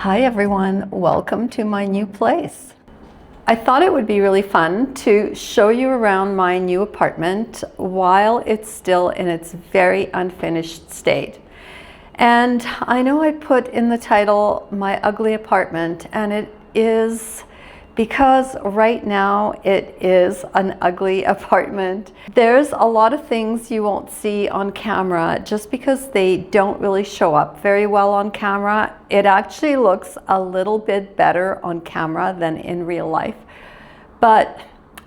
Hi everyone, welcome to my new place. I thought it would be really fun to show you around my new apartment while it's still in its very unfinished state. And I know I put in the title my ugly apartment, and it is because right now it is an ugly apartment. There's a lot of things you won't see on camera just because they don't really show up very well on camera. It actually looks a little bit better on camera than in real life. But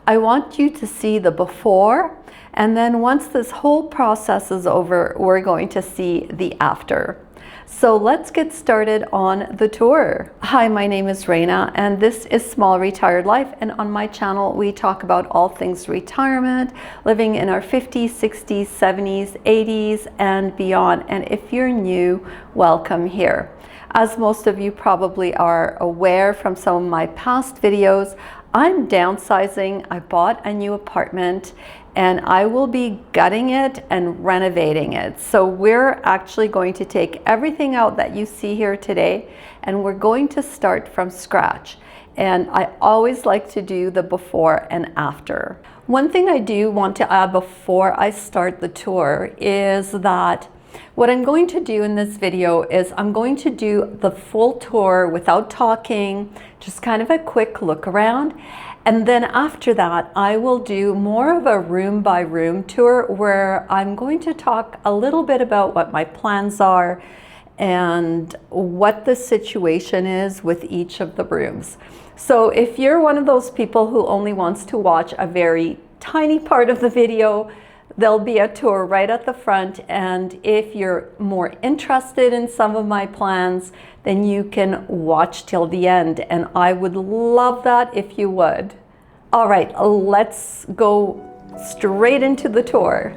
I want you to see the before, and then once this whole process is over, we're going to see the after. So let's get started on the tour. Hi, my name is Raina, and this is Small Retired Life, and on my channel we talk about all things retirement, living in our 50s, 60s, 70s, 80s, and beyond. And if you're new, welcome here. As most of you probably are aware from some of my past videos, I'm downsizing. I bought a new apartment and I will be gutting it and renovating it. So we're actually going to take everything out that you see here today, and we're going to start from scratch. And I always like to do the before and after. One thing I do want to add before I start the tour is that what I'm going to do in this video is I'm going to do the full tour without talking, just kind of a quick look around. And then after that, I will do more of a room by room tour where I'm going to talk a little bit about what my plans are and what the situation is with each of the rooms. So if you're one of those people who only wants to watch a very tiny part of the video, there'll be a tour right at the front, and if you're more interested in some of my plans, then you can watch till the end, and I would love that if you would. All right, let's go straight into the tour.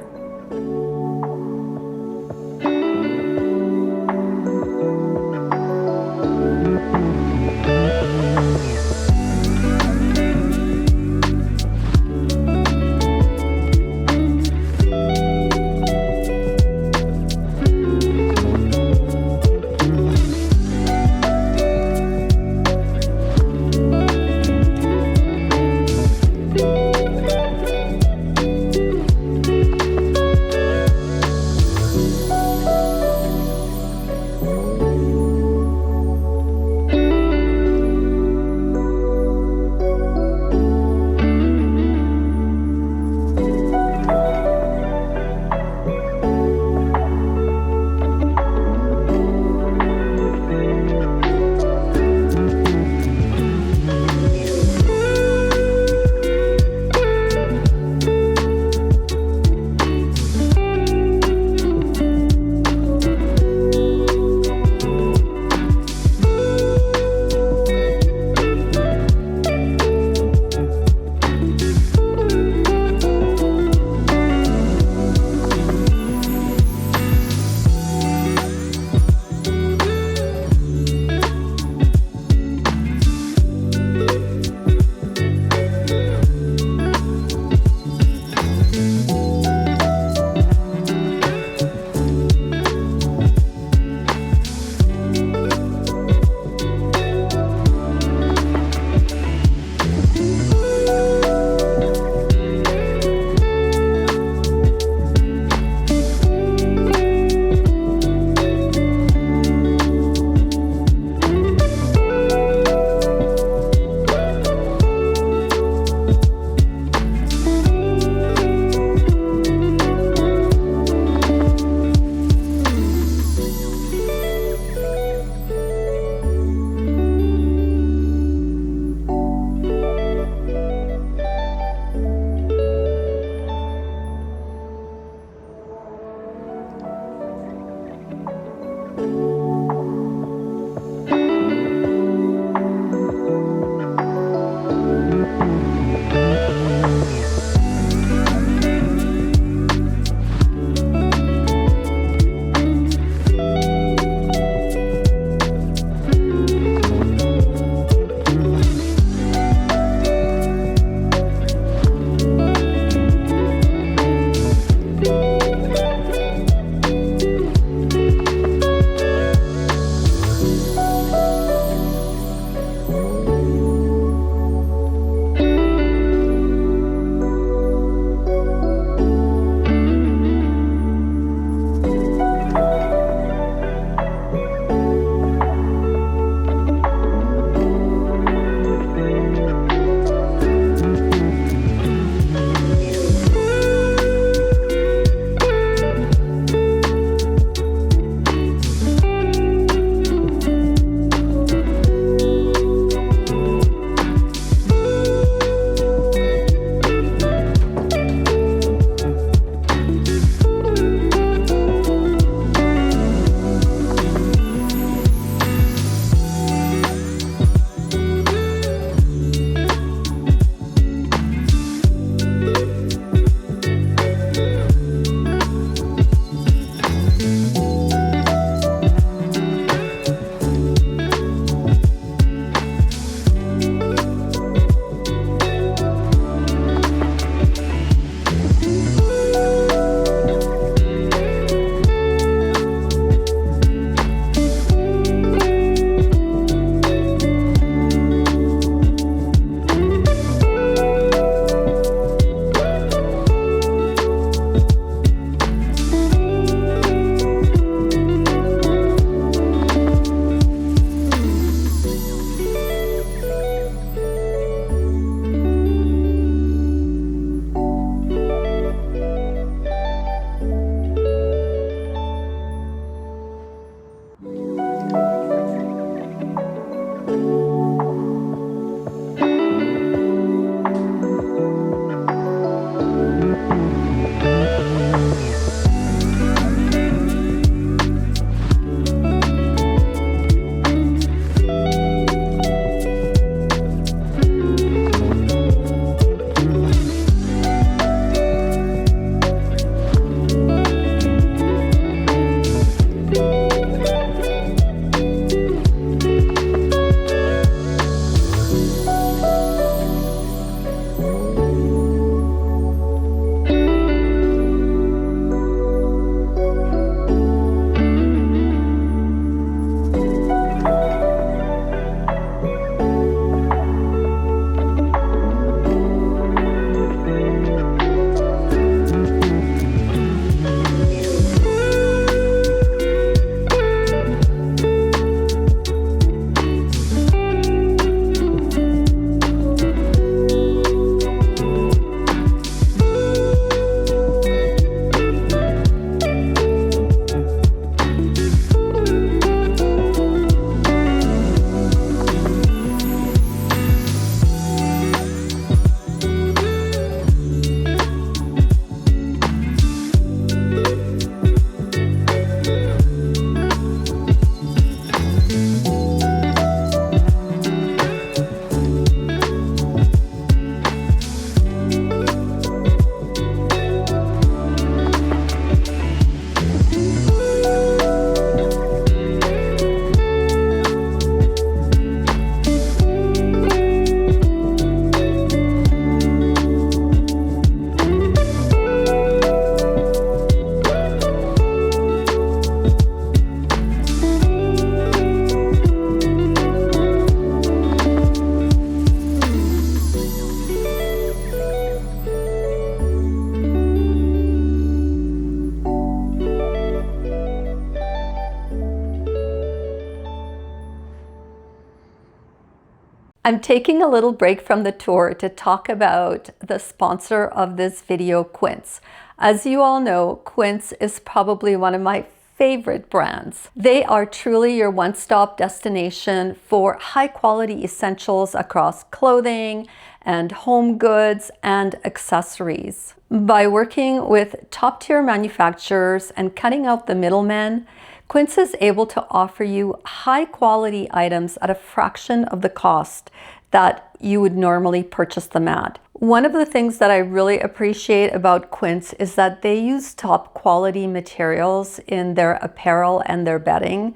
I'm taking a little break from the tour to talk about the sponsor of this video, Quince. As you all know, Quince is probably one of my favorite brands. They are truly your one-stop destination for high-quality essentials across clothing and home goods and accessories. By working with top-tier manufacturers and cutting out the middlemen, Quince is able to offer you high-quality items at a fraction of the cost that you would normally purchase them at. One of the things that I really appreciate about Quince is that they use top quality materials in their apparel and their bedding.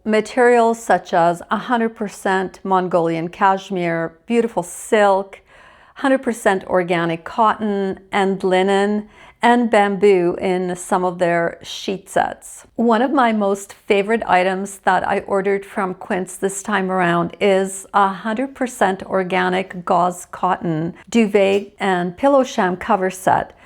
Materials such as 100% Mongolian cashmere, beautiful silk, 100% organic cotton and linen, and bamboo in some of their sheet sets. One of my most favorite items that I ordered from Quince this time around is 100% organic gauze cotton duvet and pillow sham cover set.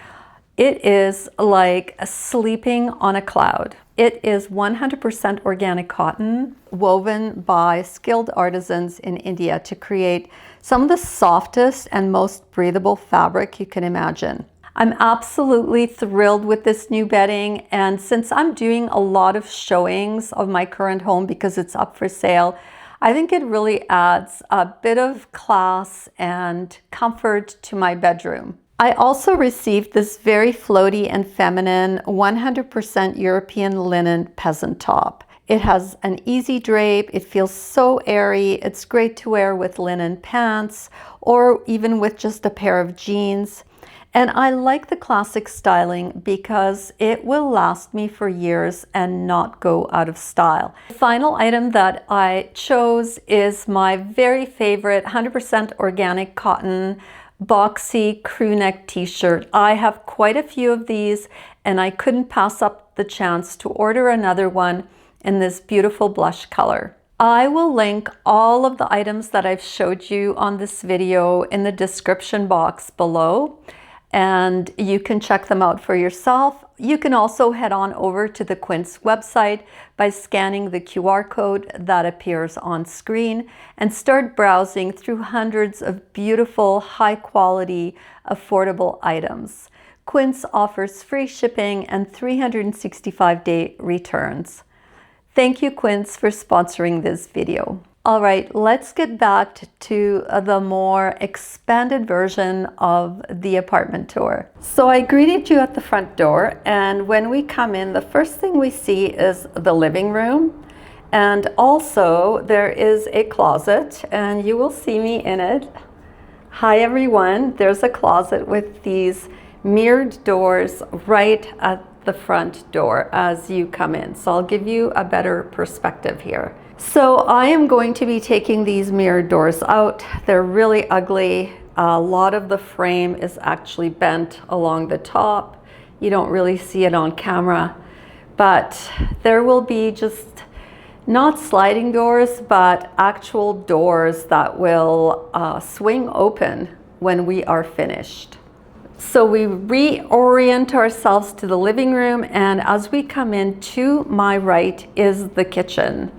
It is like sleeping on a cloud. It is 100% organic cotton woven by skilled artisans in India to create some of the softest and most breathable fabric you can imagine. I'm absolutely thrilled with this new bedding, and since I'm doing a lot of showings of my current home because it's up for sale, I think it really adds a bit of class and comfort to my bedroom. I also received this very floaty and feminine 100% European linen peasant top. It has an easy drape, it feels so airy, it's great to wear with linen pants or even with just a pair of jeans. And I like the classic styling because it will last me for years and not go out of style. The final item that I chose is my very favorite 100% organic cotton boxy crew neck t-shirt. I have quite a few of these and I couldn't pass up the chance to order another one in this beautiful blush color. I will link all of the items that I've showed you on this video in the description box below, and you can check them out for yourself. You can also head on over to the Quince website by scanning the QR code that appears on screen and start browsing through hundreds of beautiful, high quality, affordable items. Quince offers free shipping and 365-day returns. Thank you, Quince, for sponsoring this video. All right, let's get back to the more expanded version of the apartment tour. So I greeted you at the front door, and when we come in, the first thing we see is the living room. And also there is a closet, and you will see me in it. Hi everyone, there's a closet with these mirrored doors right at the front door as you come in. So I'll give you a better perspective here. So I am going to be taking these mirrored doors out. They're really ugly. A lot of the frame is actually bent along the top. You don't really see it on camera, but there will be just not sliding doors, but actual doors that will swing open when we are finished. So we reorient ourselves to the living room, and as we come in, to my right is the kitchen.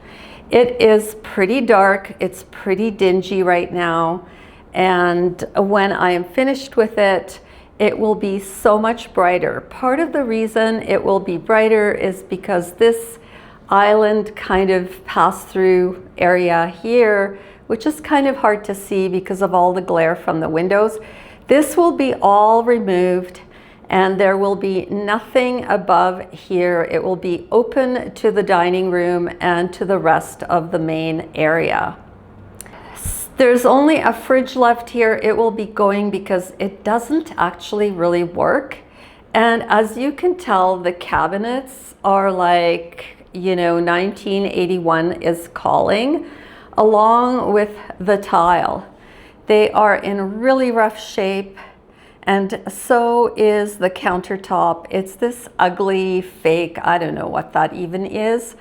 It is pretty dark, it's pretty dingy right now, and when I am finished with it, it will be so much brighter. Part of the reason it will be brighter is because this island kind of pass-through area here, which is kind of hard to see because of all the glare from the windows, this will be all removed and there will be nothing above here. It will be open to the dining room and to the rest of the main area. There's only a fridge left here. It will be going because it doesn't actually really work. And as you can tell, the cabinets are like, 1981 is calling, along with the tile. They are in really rough shape, and so is the countertop. It's this ugly fake, I don't know what that even is,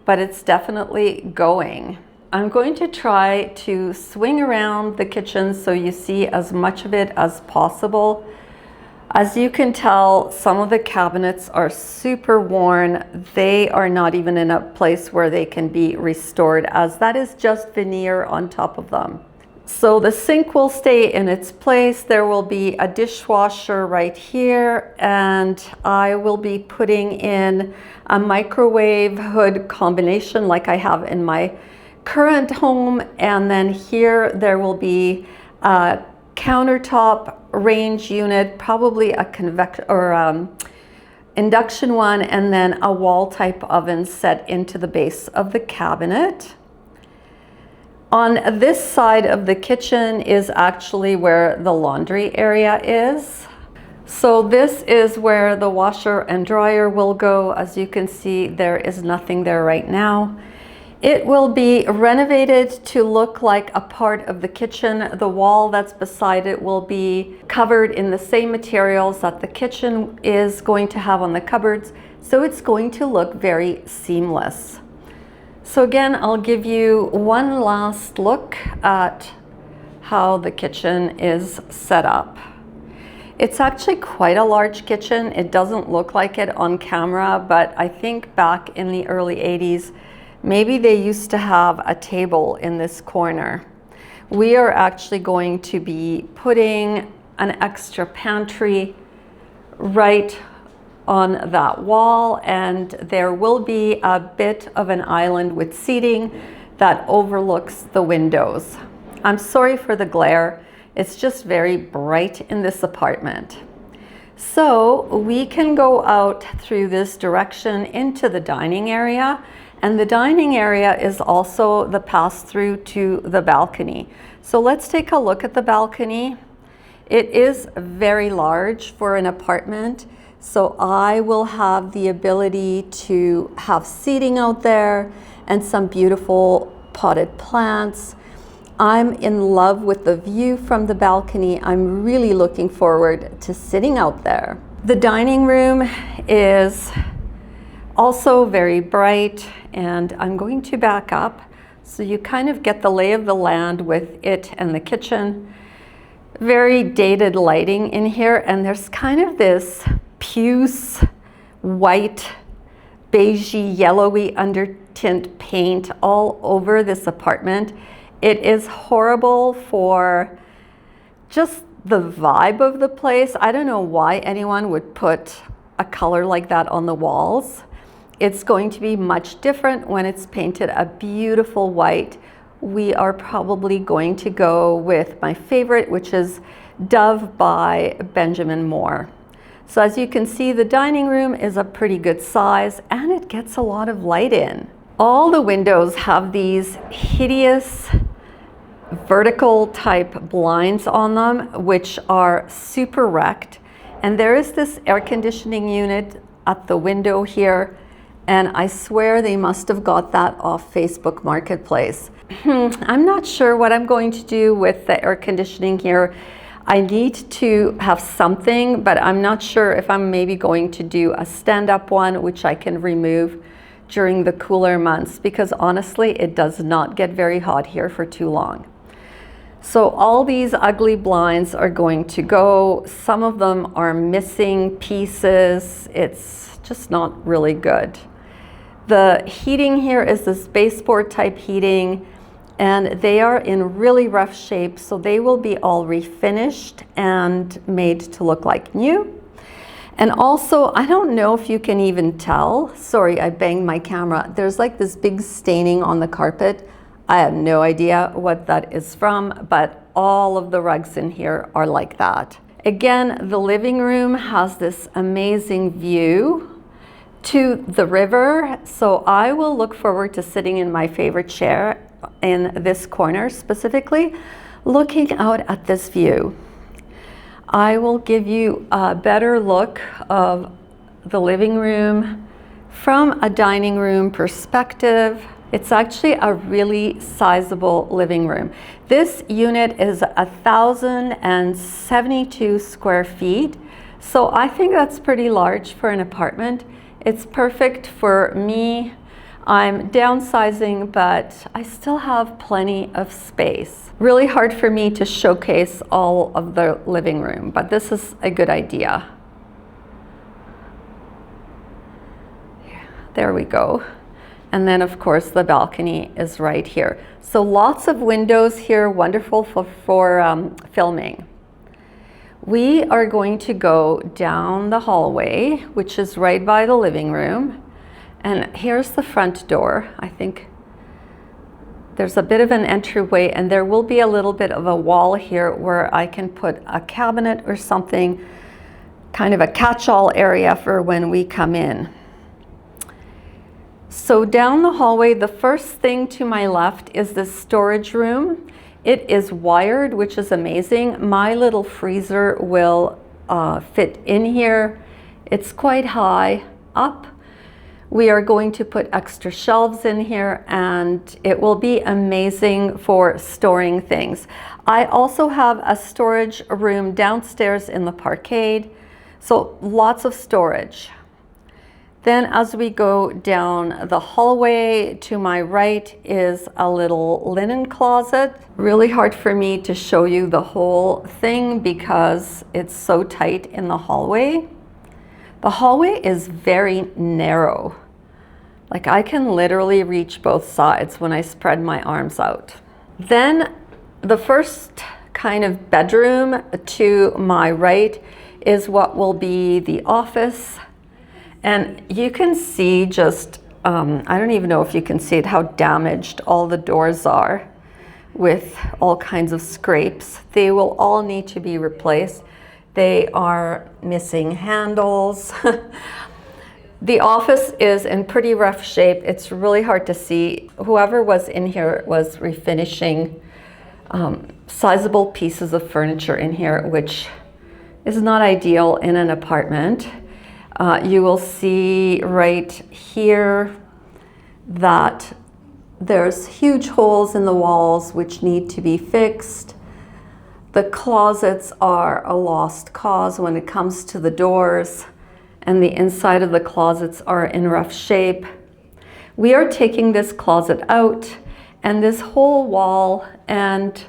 but it's definitely going. I'm going to try to swing around the kitchen so you see as much of it as possible. As you can tell, some of the cabinets are super worn. They are not even in a place where they can be restored, as that is just veneer on top of them. So the sink will stay in its place. There will be a dishwasher right here, and I will be putting in a microwave hood combination like I have in my current home. And then here there will be a countertop range unit, probably a induction one, and then a wall type oven set into the base of the cabinet. On this side of the kitchen is actually where the laundry area is. So this is where the washer and dryer will go. As you can see, there is nothing there right now. It will be renovated to look like a part of the kitchen. The wall that's beside it will be covered in the same materials that the kitchen is going to have on the cupboards. So it's going to look very seamless. So again, I'll give you one last look at how the kitchen is set up. It's actually quite a large kitchen. It doesn't look like it on camera, but I think back in the early 80s, maybe they used to have a table in this corner. We are actually going to be putting an extra pantry right on that wall, and there will be a bit of an island with seating that overlooks the windows. I'm sorry for the glare. It's just very bright in this apartment. So we can go out through this direction into the dining area, and the dining area is also the pass-through to the balcony. So let's take a look at the balcony. It is very large for an apartment. So I will have the ability to have seating out there and some beautiful potted plants. I'm in love with the view from the balcony. I'm really looking forward to sitting out there. The dining room is also very bright, and I'm going to back up so you kind of get the lay of the land with it and the kitchen. Very dated lighting in here, and there's kind of this puce, white, beigey, yellowy undertint paint all over this apartment. It is horrible for just the vibe of the place. I don't know why anyone would put a color like that on the walls. It's going to be much different when it's painted a beautiful white. We are probably going to go with my favorite, which is Dove by Benjamin Moore. So as you can see, the dining room is a pretty good size, and it gets a lot of light in. All the windows have these hideous vertical type blinds on them, which are super wrecked. And there is this air conditioning unit at the window here, and I swear they must have got that off Facebook Marketplace. I'm not sure what I'm going to do with the air conditioning here. I need to have something, but I'm not sure if I'm maybe going to do a stand-up one, which I can remove during the cooler months, because honestly, it does not get very hot here for too long. So all these ugly blinds are going to go. Some of them are missing pieces. It's just not really good. The heating here is this baseboard type heating, and they are in really rough shape, so they will be all refinished and made to look like new. And also, I don't know if you can even tell, sorry, I banged my camera. There's like this big staining on the carpet. I have no idea what that is from, but all of the rugs in here are like that. Again, the living room has this amazing view to the river, so I will look forward to sitting in my favorite chair in this corner specifically, looking out at this view. I will give you a better look of the living room from a dining room perspective. It's actually a really sizable living room. This unit is 1,072 square feet, so I think that's pretty large for an apartment. It's perfect for me. I'm downsizing, but I still have plenty of space. Really hard for me to showcase all of the living room, but this is a good idea. There we go. And then of course the balcony is right here. So lots of windows here, wonderful for filming. We are going to go down the hallway, which is right by the living room. And here's the front door. I think there's a bit of an entryway, and there will be a little bit of a wall here where I can put a cabinet or something, kind of a catch-all area for when we come in. So down the hallway, the first thing to my left is this storage room. It is wired, which is amazing. My little freezer will fit in here. It's quite high up. We are going to put extra shelves in here, and it will be amazing for storing things. I also have a storage room downstairs in the parkade, so lots of storage. Then as we go down the hallway, to my right is a little linen closet. Really hard for me to show you the whole thing because it's so tight in the hallway. The hallway is very narrow. Like I can literally reach both sides when I spread my arms out. Then the first kind of bedroom to my right is what will be the office. And you can see just, I don't even know if you can see it, how damaged all the doors are with all kinds of scrapes. They will all need to be replaced. They are missing handles. The office is in pretty rough shape. It's really hard to see. Whoever was in here was refinishing sizable pieces of furniture in here, which is not ideal in an apartment. You will see right here that there's huge holes in the walls which need to be fixed. The closets are a lost cause when it comes to the doors, and the inside of the closets are in rough shape. We are taking this closet out, and this whole wall and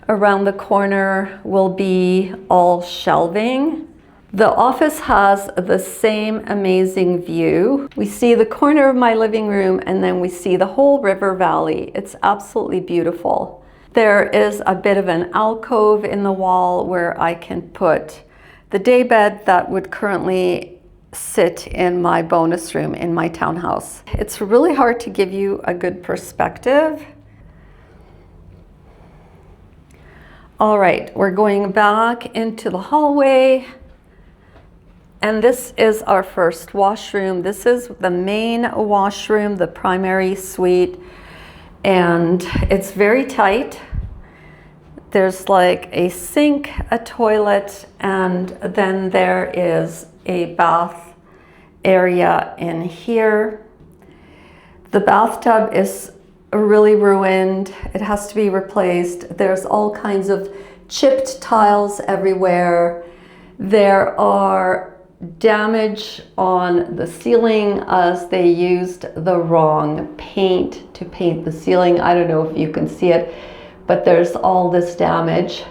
around the corner will be all shelving. The office has the same amazing view. We see the corner of my living room, and then we see the whole river valley. It's absolutely beautiful. There is a bit of an alcove in the wall where I can put the daybed that would currently sit in my bonus room in my townhouse. It's really hard to give you a good perspective. All right, we're going back into the hallway. And this is our first washroom. This is the main washroom, the primary suite. And it's very tight. There's like a sink, a toilet, and then there is a bath area in here. The bathtub is really ruined. It has to be replaced. There's all kinds of chipped tiles everywhere. There are damage on the ceiling as they used the wrong paint to paint the ceiling. I don't know if you can see it, but there's all this damage.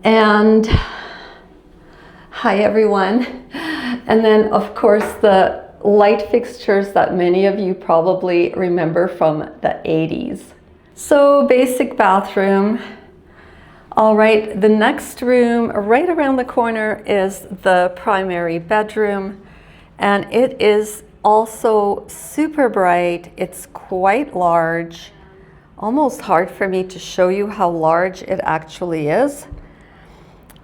And hi everyone. And then of course the light fixtures that many of you probably remember from the 80s. So basic bathroom. All right, the next room right around the corner is the primary bedroom, and it is also super bright. It's quite large, almost hard for me to show you how large it actually is.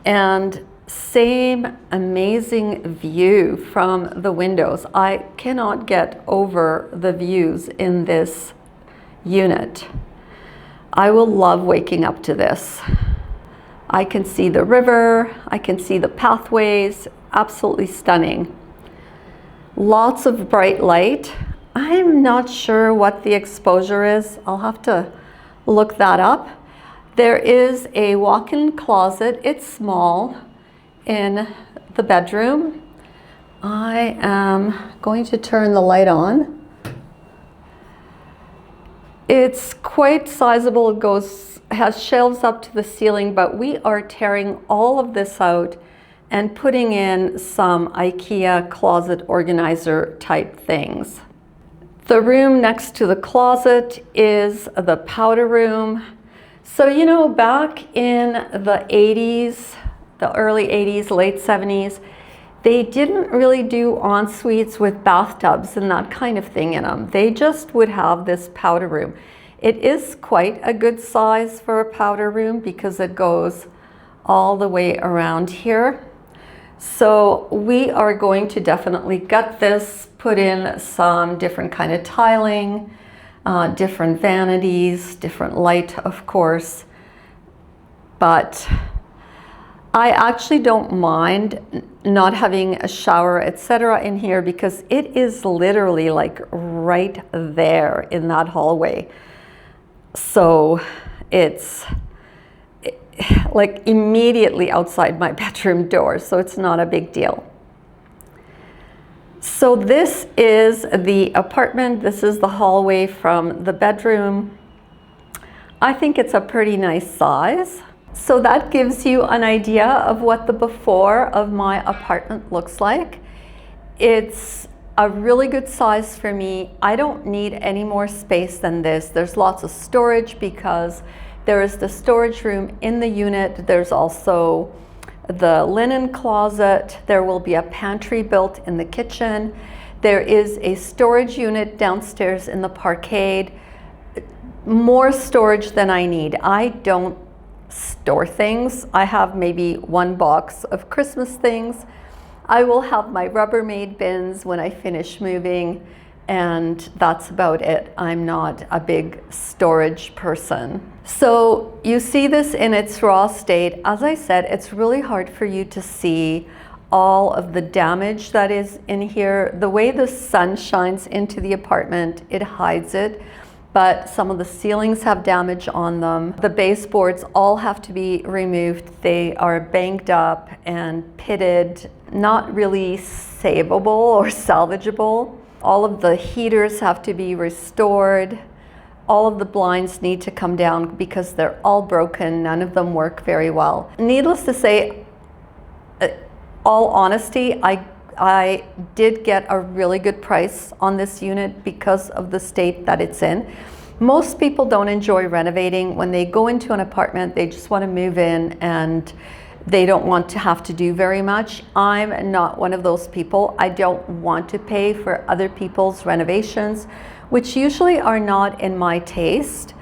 And same amazing view from the windows. I cannot get over the views in this unit. I will love waking up to this. I can see the river, I can see the pathways, absolutely stunning. Lots of bright light. I'm not sure what the exposure is. I'll have to look that up. There is a walk-in closet. It's small in the bedroom. I am going to turn the light on. It's quite sizable. It has shelves up to the ceiling, but we are tearing all of this out and putting in some IKEA closet organizer type things. The room next to the closet is the powder room. So, you know, back in the 80s, the early 80s, late 70s, they didn't really do en-suites with bathtubs and that kind of thing in them. They just would have this powder room. It is quite a good size for a powder room because it goes all the way around here. So we are going to definitely gut this, put in some different kind of tiling, different vanities, different light, of course. But I actually don't mind not having a shower, etc. in here because it is literally like right there in that hallway. So it's like immediately outside my bedroom door, so it's not a big deal. So this is the apartment. This is the hallway from the bedroom. I think it's a pretty nice size. So that gives you an idea of what the before of my apartment looks like. It's a really good size for me. I don't need any more space than this. There's lots of storage because there is the storage room in the unit. There's also the linen closet. There will be a pantry built in the kitchen. There is a storage unit downstairs in the parkade. More storage than I need. I don't store things. I have maybe one box of Christmas things. I will have my Rubbermaid bins when I finish moving, and that's about it. I'm not a big storage person. So you see this in its raw state. As I said, it's really hard for you to see all of the damage that is in here. The way the sun shines into the apartment, it hides it. But some of the ceilings have damage on them. The baseboards all have to be removed. They are banged up and pitted, not really savable or salvageable. All of the heaters have to be restored. All of the blinds need to come down because they're all broken. None of them work very well. Needless to say, all honesty, I did get a really good price on this unit because of the state that it's in. Most people don't enjoy renovating. When they go into an apartment, they just want to move in and they don't want to have to do very much. I'm not one of those people. I don't want to pay for other people's renovations, which usually are not in my taste.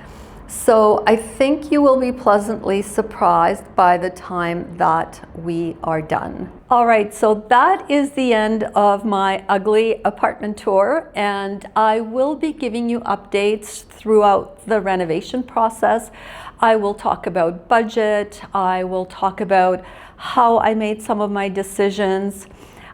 So I think you will be pleasantly surprised by the time that we are done. All right, so that is the end of my ugly apartment tour, and I will be giving you updates throughout the renovation process. I will talk about budget. I will talk about how I made some of my decisions.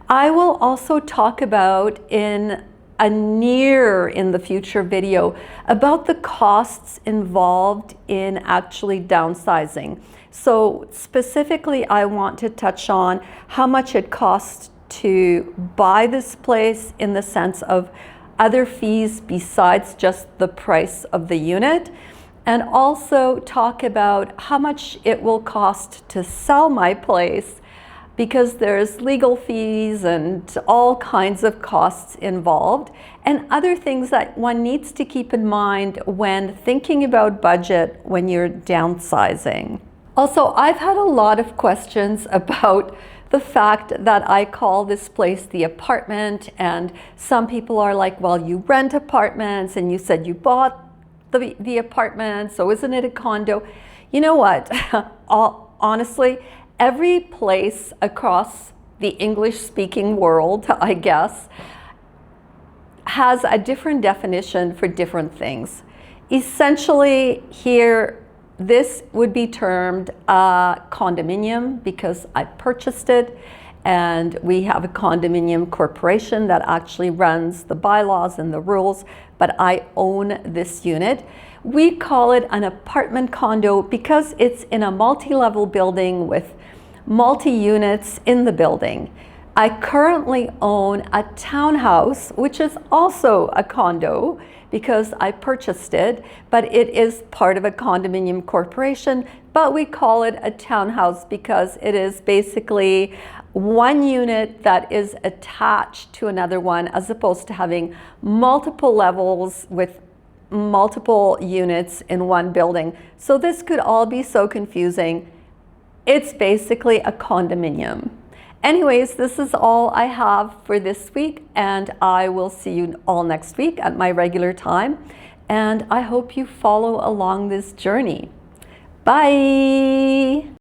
I will also talk about in the future video about the costs involved in actually downsizing. So specifically, I want to touch on how much it costs to buy this place in the sense of other fees besides just the price of the unit, and also talk about how much it will cost to sell my place, because there's legal fees and all kinds of costs involved, and other things that one needs to keep in mind when thinking about budget when you're downsizing. Also, I've had a lot of questions about the fact that I call this place the apartment, and some people are like, well, you rent apartments and you said you bought the apartment, so isn't it a condo? You know what? Honestly, every place across the English-speaking world, I guess, has a different definition for different things. Essentially, here, this would be termed a condominium because I purchased it, and we have a condominium corporation that actually runs the bylaws and the rules, but I own this unit. We call it an apartment condo because it's in a multi-level building with multi-units in the building. I currently own a townhouse, which is also a condo because I purchased it, but it is part of a condominium corporation, but we call it a townhouse because it is basically one unit that is attached to another one, as opposed to having multiple levels with multiple units in one building. So this could all be so confusing. It's basically a condominium. Anyways, this is all I have for this week, and I will see you all next week at my regular time. And I hope you follow along this journey. Bye.